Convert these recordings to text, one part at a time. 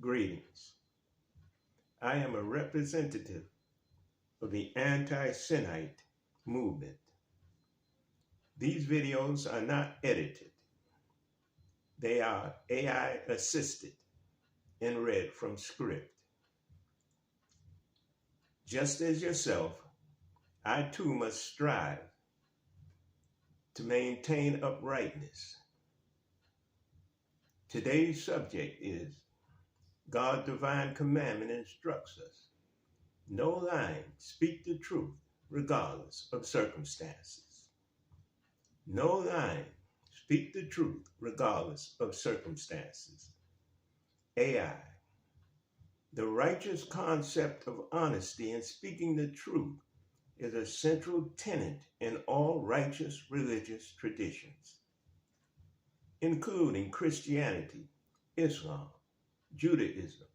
Greetings. I am a representative of the anti-Semite movement. These videos are not edited. They are AI assisted and read from script. Just as yourself, I too must strive to maintain uprightness. Today's subject is God's divine commandment instructs us. No lying, speak the truth regardless of circumstances. No lying, speak the truth regardless of circumstances. AI. The righteous concept of honesty and speaking the truth is a central tenet in all righteous religious traditions, including Christianity, Islam, Judaism,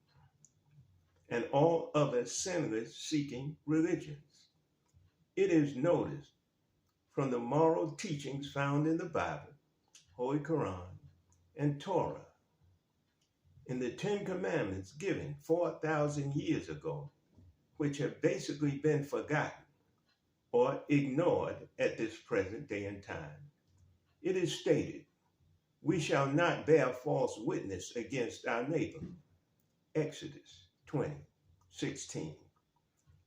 and all other sinless-seeking religions. It is noticed from the moral teachings found in the Bible, Holy Quran, and Torah, in the Ten Commandments given 4,000 years ago, which have basically been forgotten or ignored at this present day and time. It is stated, "We shall not bear false witness against our neighbor." Exodus 20:16.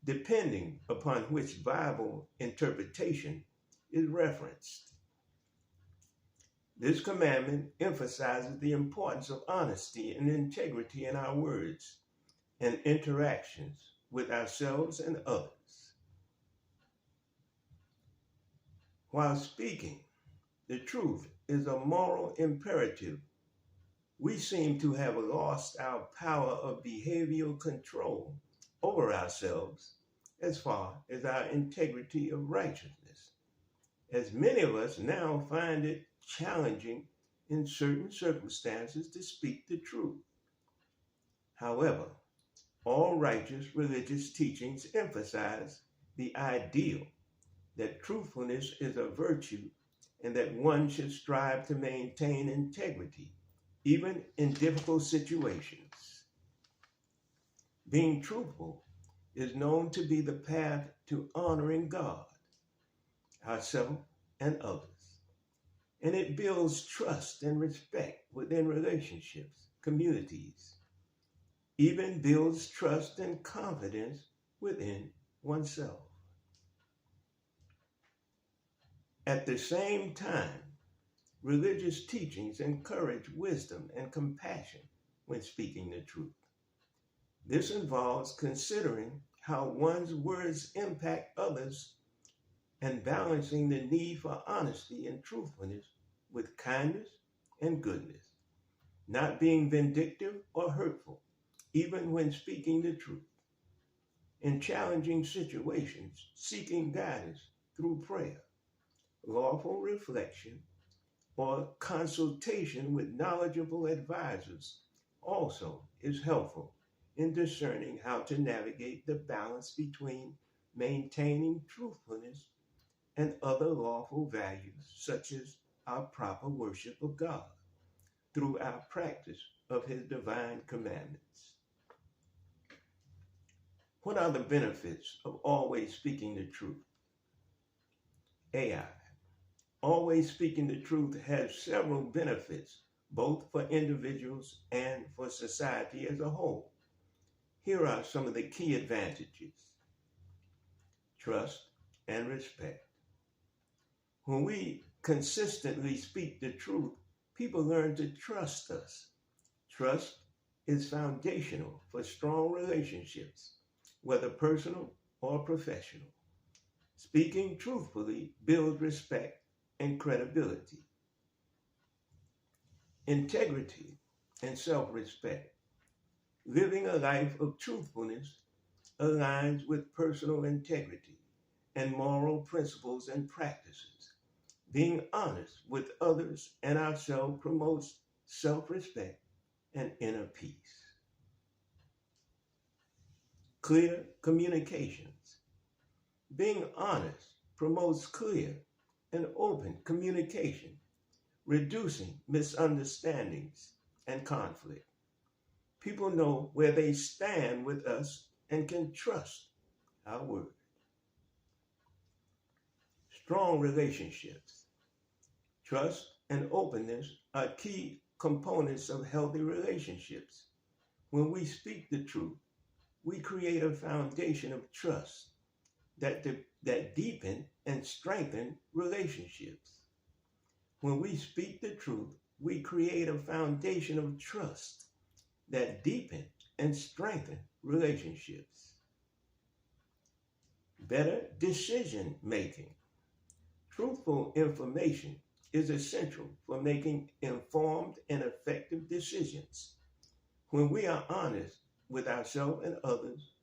Depending upon which Bible interpretation is referenced. This commandment emphasizes the importance of honesty and integrity in our words and interactions with ourselves and others. While speaking, the truth is a moral imperative. We seem to have lost our power of behavioral control over ourselves as far as our integrity of righteousness, as many of us now find it challenging in certain circumstances to speak the truth. However, all righteous religious teachings emphasize the ideal that truthfulness is a virtue and that one should strive to maintain integrity, even in difficult situations. Being truthful is known to be the path to honoring God, ourselves, and others. And it builds trust and respect within relationships, communities, even builds trust and confidence within oneself. At the same time, religious teachings encourage wisdom and compassion when speaking the truth. This involves considering how one's words impact others and balancing the need for honesty and truthfulness with kindness and goodness, not being vindictive or hurtful, even when speaking the truth. In challenging situations, seeking guidance through prayer, lawful reflection, or consultation with knowledgeable advisors also is helpful in discerning how to navigate the balance between maintaining truthfulness and other lawful values, such as our proper worship of God through our practice of His divine commandments. What are the benefits of always speaking the truth? AI. Always speaking the truth has several benefits, both for individuals and for society as a whole. Here are some of the key advantages. Trust and respect. When we consistently speak the truth, people learn to trust us. Trust is foundational for strong relationships, whether personal or professional. Speaking truthfully builds respect and credibility. Integrity and self-respect. Living a life of truthfulness aligns with personal integrity and moral principles and practices. Being honest with others and ourselves promotes self-respect and inner peace. Clear communications. Being honest promotes clear and open communication, reducing misunderstandings and conflict. People know where they stand with us and can trust our word. Strong relationships. Trust and openness are key components of healthy relationships. When we speak the truth, we create a foundation of trust that deepen and strengthen relationships. When we speak the truth, we create a foundation of trust that deepen and strengthen relationships. Better decision making. Truthful information is essential for making informed and effective decisions. When we are honest with ourselves and others,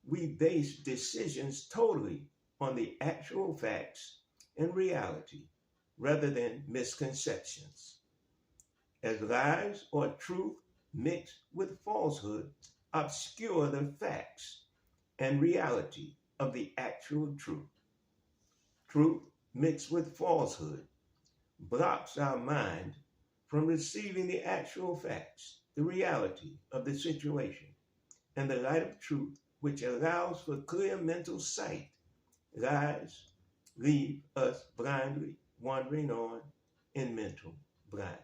we base decisions totally on the actual facts and reality rather than misconceptions. As lies or truth mixed with falsehood obscure the facts and reality of the actual truth. Truth mixed with falsehood blocks our mind from receiving the actual facts, the reality of the situation, and the light of truth, which allows for clear mental sight. Lies leave us blindly wandering on in mental blindness.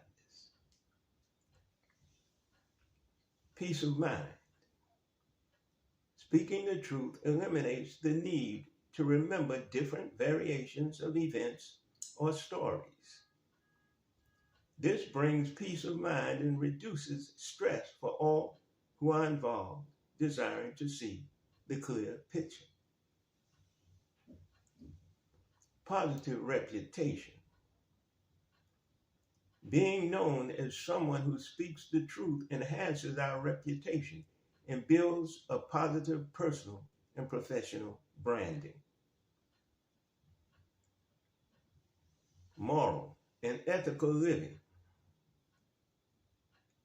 Peace of mind. Speaking the truth eliminates the need to remember different variations of events or stories. This brings peace of mind and reduces stress for all who are involved, desiring to see the clear picture. Positive reputation. Being known as someone who speaks the truth enhances our reputation and builds a positive personal and professional branding. Moral and ethical living.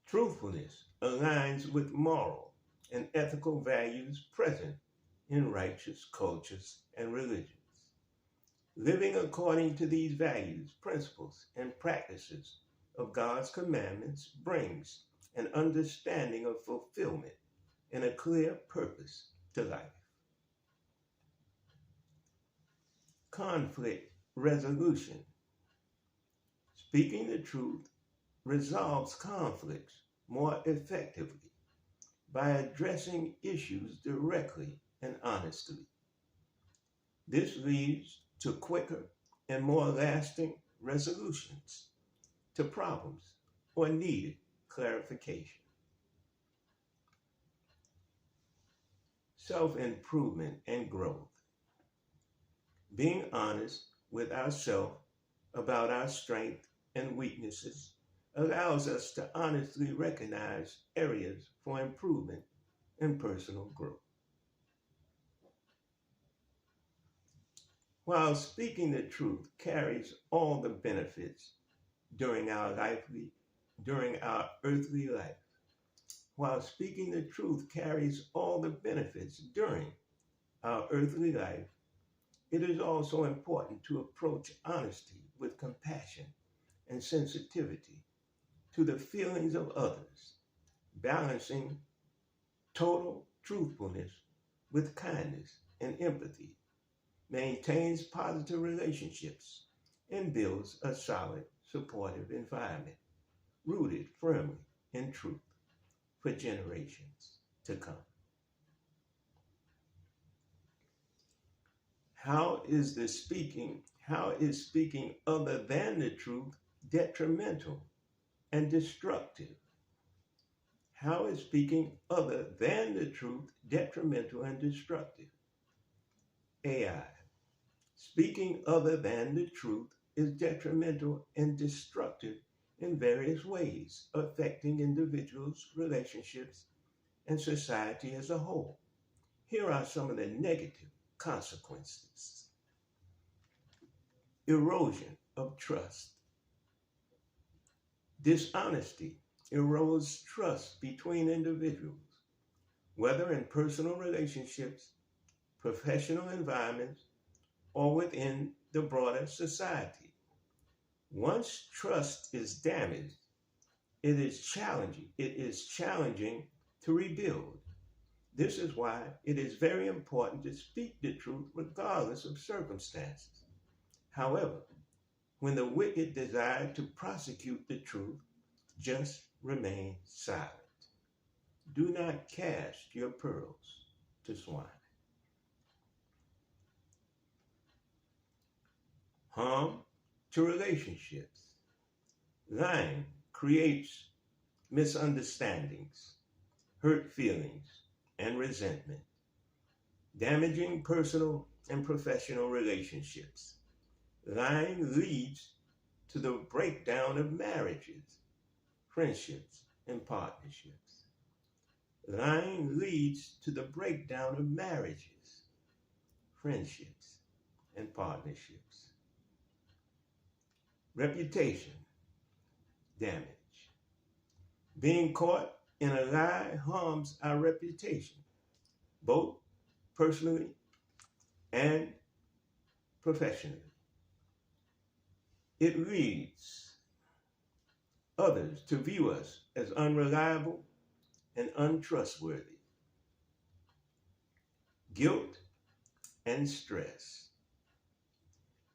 Truthfulness aligns with moral and ethical values present in righteous cultures and religions. Living according to these values, principles, and practices of God's commandments brings an understanding of fulfillment and a clear purpose to life. Conflict resolution. Speaking the truth resolves conflicts more effectively by addressing issues directly and honestly. This leads to quicker and more lasting resolutions to problems or needed clarification. Self-improvement and growth. Being honest with ourselves about our strengths and weaknesses allows us to honestly recognize areas for improvement and personal growth. While speaking the truth carries all the benefits during our earthly life, while speaking the truth carries all the benefits during our earthly life, it is also important to approach honesty with compassion and sensitivity to the feelings of others. Balancing total truthfulness with kindness and empathy maintains positive relationships and builds a solid, supportive environment rooted firmly in truth for generations to come. How is speaking other than the truth detrimental and destructive? How is speaking other than the truth detrimental and destructive? AI. Speaking other than the truth is detrimental and destructive in various ways, affecting individuals, relationships, and society as a whole. Here are some of the negative consequences. Erosion of trust. Dishonesty erodes trust between individuals, whether in personal relationships, professional environments, or within the broader society. Once trust is damaged, it is challenging to rebuild. This is why it is very important to speak the truth regardless of circumstances. However, when the wicked desire to prosecute the truth, just remain silent. Do not cast your pearls to swine. Harm to relationships. Lying creates misunderstandings, hurt feelings, and resentment, damaging personal and professional relationships. Lying leads to the breakdown of marriages, friendships, and partnerships. Lying leads to the breakdown of marriages, friendships, and partnerships. Reputation damage. Being caught in a lie harms our reputation, both personally and professionally. It leads others to view us as unreliable and untrustworthy. Guilt and stress.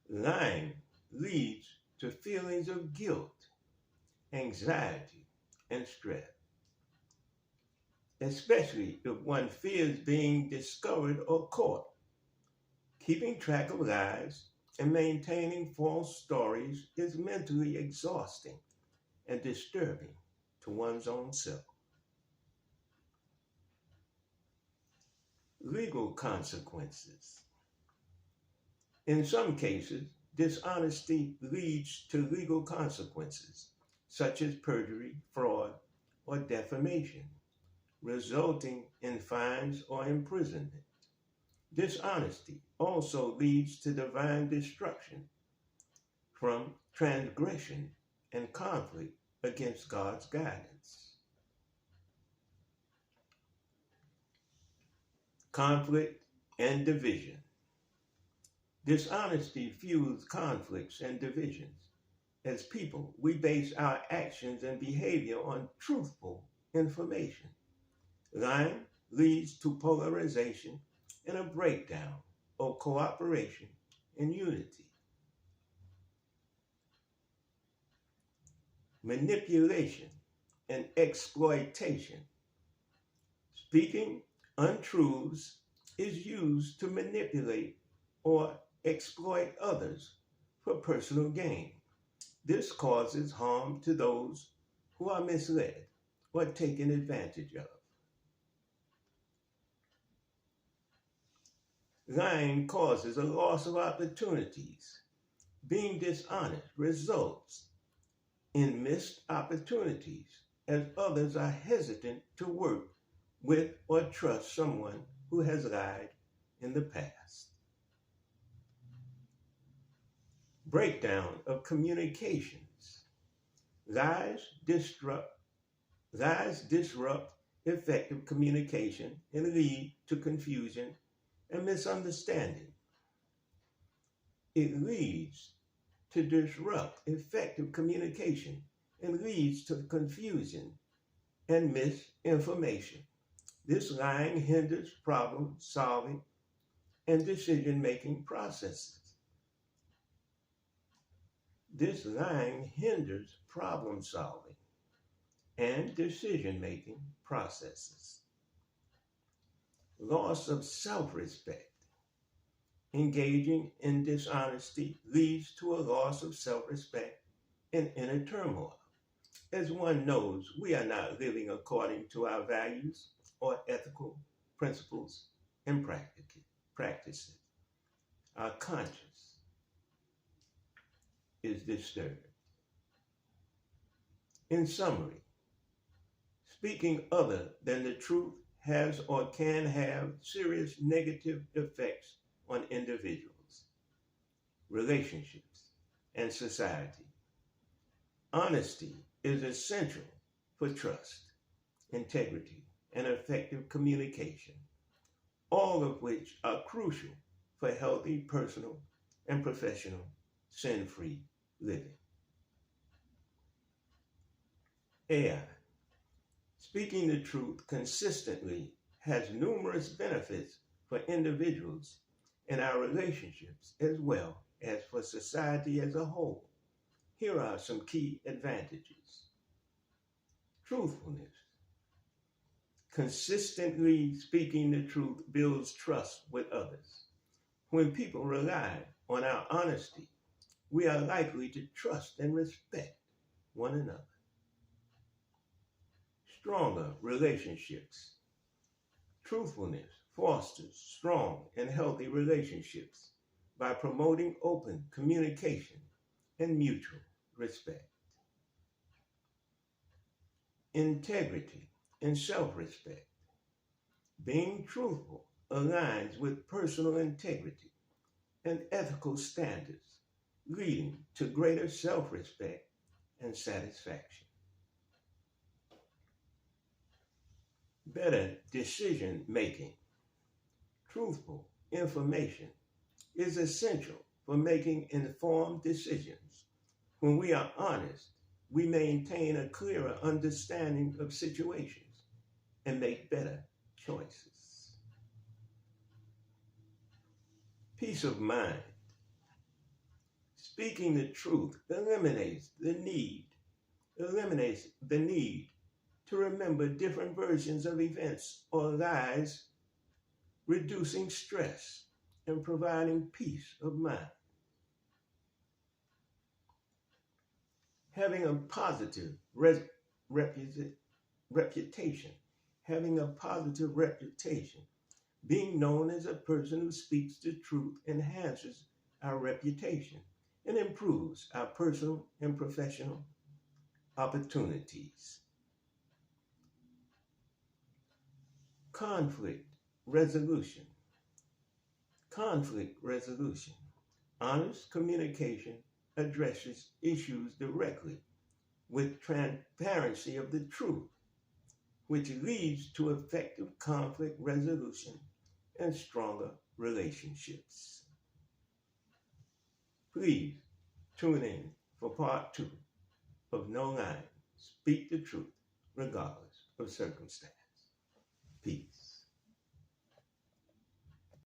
Lying leads to feelings of guilt, anxiety, and stress, especially if one fears being discovered or caught. Keeping track of lies and maintaining false stories is mentally exhausting and disturbing to one's own self. Legal consequences. In some cases, dishonesty leads to legal consequences, such as perjury, fraud, or defamation, resulting in fines or imprisonment. Dishonesty also leads to divine destruction from transgression and conflict against God's guidance. Conflict and division. Dishonesty fuels conflicts and divisions. As people, we base our actions and behavior on truthful information. Lying leads to polarization and a breakdown of cooperation and unity. Manipulation and exploitation. Speaking untruths is used to manipulate or exploit others for personal gain. This causes harm to those who are misled or taken advantage of. Lying causes a loss of opportunities. Being dishonest results in missed opportunities as others are hesitant to work with or trust someone who has lied in the past. Breakdown of communications. Lies disrupt effective communication and lead to confusion and misunderstanding. It leads to disrupt effective communication and leads to confusion and misinformation. This lying hinders problem solving and decision-making processes. This lying hinders problem solving and decision-making processes. Loss of self-respect. Engaging in dishonesty leads to a loss of self-respect and inner turmoil. As one knows, we are not living according to our values or ethical principles and practices. Our conscience is disturbed. In summary, speaking other than the truth has or can have serious negative effects on individuals, relationships, and society. Honesty is essential for trust, integrity, and effective communication, all of which are crucial for healthy personal and professional sin-free living. AI, Speaking the truth consistently has numerous benefits for individuals and our relationships as well as for society as a whole. Here are some key advantages. Truthfulness. Consistently speaking the truth builds trust with others. When people rely on our honesty, we are likely to trust and respect one another. Stronger relationships. Truthfulness fosters strong and healthy relationships by promoting open communication and mutual respect. Integrity and self-respect. Being truthful aligns with personal integrity and ethical standards, leading to greater self-respect and satisfaction. Better decision making. Truthful information is essential for making informed decisions. When we are honest, we maintain a clearer understanding of situations and make better choices. Peace of mind. Speaking the truth eliminates the need to remember different versions of events or lies, reducing stress and providing peace of mind. Having a positive reputation. Having a positive reputation. Being known as a person who speaks the truth enhances our reputation and improves our personal and professional opportunities. Conflict resolution. Conflict resolution. Honest communication addresses issues directly with transparency of the truth, which leads to effective conflict resolution and stronger relationships. Please tune in for part 2 of No Line, Speak the Truth, regardless of circumstance. Peace.